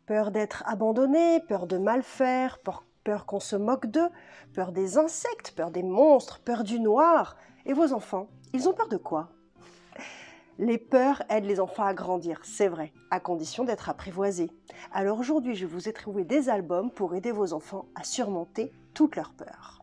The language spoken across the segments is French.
Peur d'être abandonné, peur de mal faire, peur qu'on se moque d'eux, peur des insectes, peur des monstres, peur du noir. Et vos enfants, ils ont peur de quoi? Les peurs aident les enfants à grandir, c'est vrai, à condition d'être apprivoisés. Alors aujourd'hui, je vous ai trouvé des albums pour aider vos enfants à surmonter toutes leurs peurs.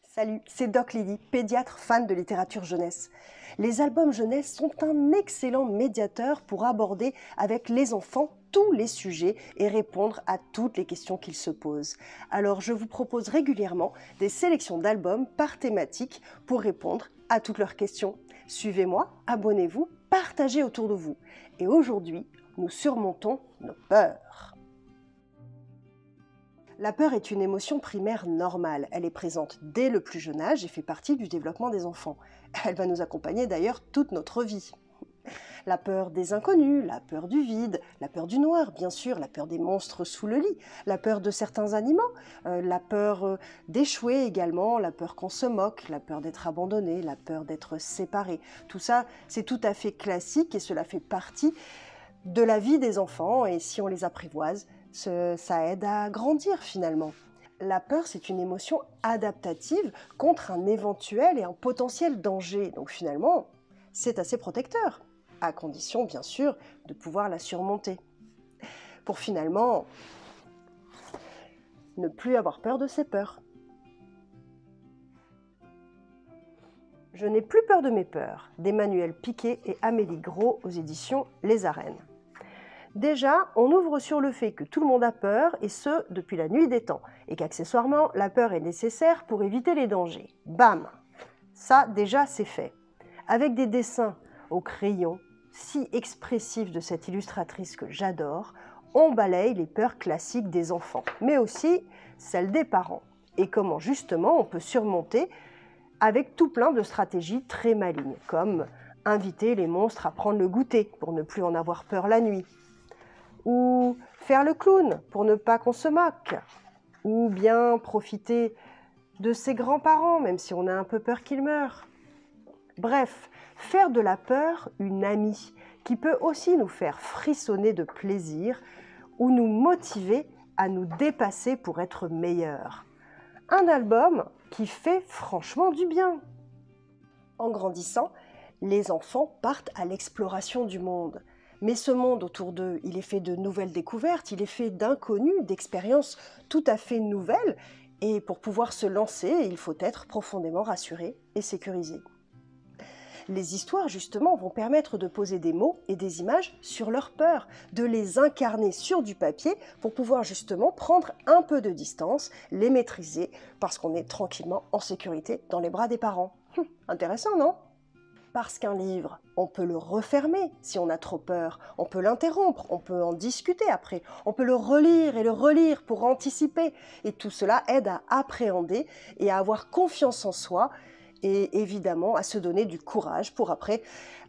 Salut, c'est Doc Lydie, pédiatre fan de littérature jeunesse. Les albums jeunesse sont un excellent médiateur pour aborder avec les enfants tous les sujets et répondre à toutes les questions qu'ils se posent. Alors je vous propose régulièrement des sélections d'albums par thématique pour répondre à toutes leurs questions. Suivez-moi, abonnez-vous, partagez autour de vous. Et aujourd'hui, nous surmontons nos peurs. La peur est une émotion primaire normale. Elle est présente dès le plus jeune âge et fait partie du développement des enfants. Elle va nous accompagner d'ailleurs toute notre vie. La peur des inconnus, la peur du vide, la peur du noir, bien sûr, la peur des monstres sous le lit, la peur de certains animaux, la peur d'échouer également, la peur qu'on se moque, la peur d'être abandonné, la peur d'être séparé. Tout ça, c'est tout à fait classique et cela fait partie de la vie des enfants et si on les apprivoise, ça aide à grandir finalement. La peur, c'est une émotion adaptative contre un éventuel et un potentiel danger. Donc finalement, c'est assez protecteur, à condition bien sûr de pouvoir la surmonter. Pour finalement ne plus avoir peur de ses peurs. Je n'ai plus peur de mes peurs, d'Emmanuel Piquet et Amélie Gros aux éditions Les Arènes. Déjà, on ouvre sur le fait que tout le monde a peur, et ce, depuis la nuit des temps, et qu'accessoirement, la peur est nécessaire pour éviter les dangers. Bam! Ça, déjà, c'est fait. Avec des dessins au crayon, si expressifs de cette illustratrice que j'adore, on balaye les peurs classiques des enfants, mais aussi celles des parents. Et comment, justement, on peut surmonter avec tout plein de stratégies très malignes, comme inviter les monstres à prendre le goûter pour ne plus en avoir peur la nuit, ou faire le clown pour ne pas qu'on se moque, ou bien profiter de ses grands-parents, même si on a un peu peur qu'ils meurent. Bref, faire de la peur une amie qui peut aussi nous faire frissonner de plaisir ou nous motiver à nous dépasser pour être meilleurs. Un album qui fait franchement du bien. En grandissant, les enfants partent à l'exploration du monde. Mais ce monde autour d'eux, il est fait de nouvelles découvertes, il est fait d'inconnus, d'expériences tout à fait nouvelles. Et pour pouvoir se lancer, il faut être profondément rassuré et sécurisé. Les histoires, justement, vont permettre de poser des mots et des images sur leurs peurs, de les incarner sur du papier pour pouvoir justement prendre un peu de distance, les maîtriser, parce qu'on est tranquillement en sécurité dans les bras des parents. Intéressant, non ? Parce qu'un livre, on peut le refermer si on a trop peur, on peut l'interrompre, on peut en discuter après, on peut le relire et le relire pour anticiper. Et tout cela aide à appréhender et à avoir confiance en soi et évidemment à se donner du courage pour après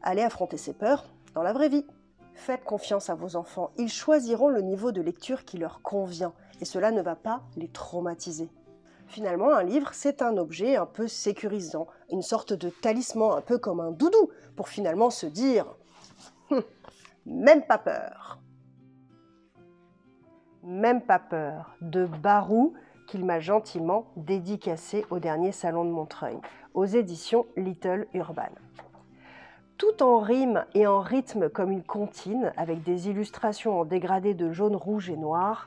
aller affronter ses peurs dans la vraie vie. Faites confiance à vos enfants, ils choisiront le niveau de lecture qui leur convient et cela ne va pas les traumatiser. Finalement, un livre, c'est un objet un peu sécurisant, une sorte de talisman, un peu comme un doudou, pour finalement se dire « même pas peur ». Même pas peur, de Barou, qu'il m'a gentiment dédicacé au dernier salon de Montreuil, aux éditions Little Urban. Tout en rime et en rythme comme une comptine, avec des illustrations en dégradé de jaune, rouge et noir,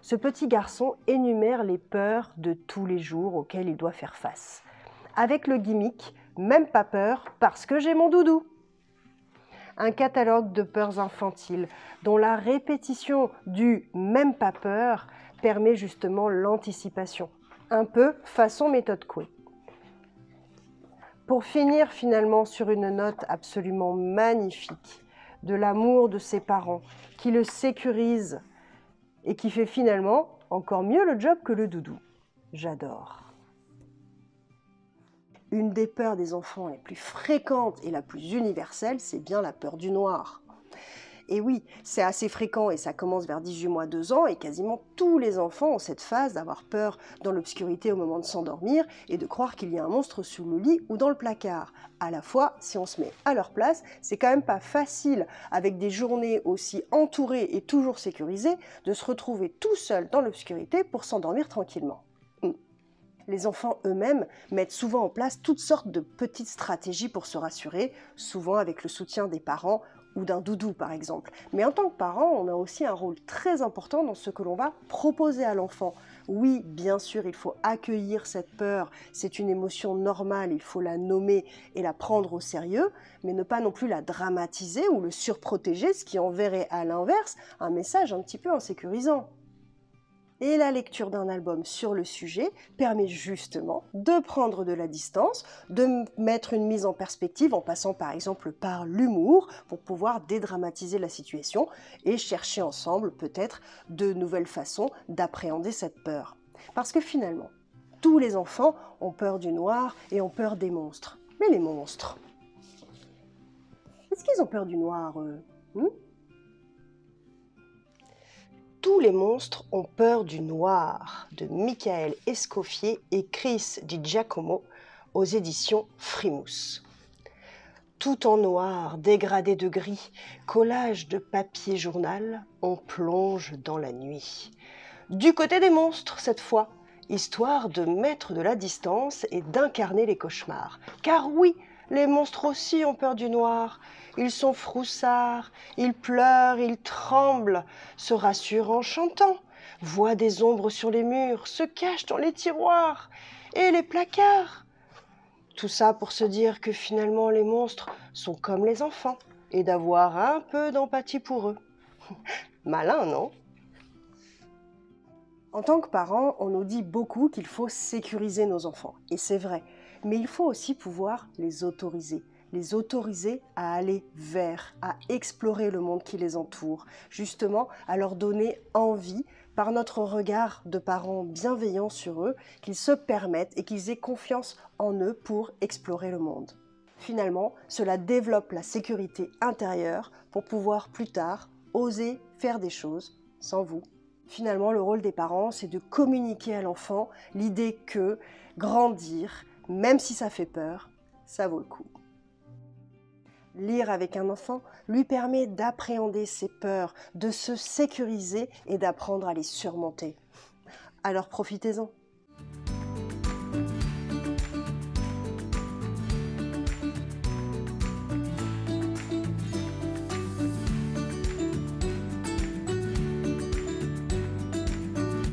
ce petit garçon énumère les peurs de tous les jours auxquelles il doit faire face. Avec le gimmick « Même pas peur parce que j'ai mon doudou ». Un catalogue de peurs infantiles dont la répétition du « même pas peur » permet justement l'anticipation, un peu façon méthode Coué. Pour finir finalement sur une note absolument magnifique de l'amour de ses parents qui le sécurise et qui fait finalement encore mieux le job que le doudou. J'adore. Une des peurs des enfants les plus fréquentes et la plus universelle, c'est bien la peur du noir. Et oui, c'est assez fréquent et ça commence vers 18 mois, 2 ans, et quasiment tous les enfants ont cette phase d'avoir peur dans l'obscurité au moment de s'endormir et de croire qu'il y a un monstre sous le lit ou dans le placard. À la fois, si on se met à leur place, c'est quand même pas facile, avec des journées aussi entourées et toujours sécurisées, de se retrouver tout seul dans l'obscurité pour s'endormir tranquillement. Les enfants eux-mêmes mettent souvent en place toutes sortes de petites stratégies pour se rassurer, souvent avec le soutien des parents ou d'un doudou par exemple. Mais en tant que parent, on a aussi un rôle très important dans ce que l'on va proposer à l'enfant. Oui, bien sûr, il faut accueillir cette peur, c'est une émotion normale, il faut la nommer et la prendre au sérieux, mais ne pas non plus la dramatiser ou le surprotéger, ce qui enverrait à l'inverse un message un petit peu insécurisant. Et la lecture d'un album sur le sujet permet justement de prendre de la distance, de mettre une mise en perspective en passant par exemple par l'humour pour pouvoir dédramatiser la situation et chercher ensemble peut-être de nouvelles façons d'appréhender cette peur. Parce que finalement, tous les enfants ont peur du noir et ont peur des monstres. Mais les monstres, est-ce qu'ils ont peur du noir, eux? Tous les monstres ont peur du noir, de Michael Escoffier et Chris Di Giacomo aux éditions Frimousse. Tout en noir, dégradé de gris, collage de papier journal, on plonge dans la nuit. Du côté des monstres, cette fois, histoire de mettre de la distance et d'incarner les cauchemars. Car oui, les monstres aussi ont peur du noir. Ils sont froussards, ils pleurent, ils tremblent, se rassurent en chantant, voient des ombres sur les murs, se cachent dans les tiroirs et les placards. Tout ça pour se dire que finalement les monstres sont comme les enfants et d'avoir un peu d'empathie pour eux. Malin, non ? En tant que parents, on nous dit beaucoup qu'il faut sécuriser nos enfants, et c'est vrai, mais il faut aussi pouvoir les autoriser à aller vers, à explorer le monde qui les entoure, justement à leur donner envie, par notre regard de parents bienveillants sur eux, qu'ils se permettent et qu'ils aient confiance en eux pour explorer le monde. Finalement, cela développe la sécurité intérieure pour pouvoir plus tard oser faire des choses sans vous. Finalement, le rôle des parents, c'est de communiquer à l'enfant l'idée que grandir, même si ça fait peur, ça vaut le coup. Lire avec un enfant lui permet d'appréhender ses peurs, de se sécuriser et d'apprendre à les surmonter. Alors profitez-en.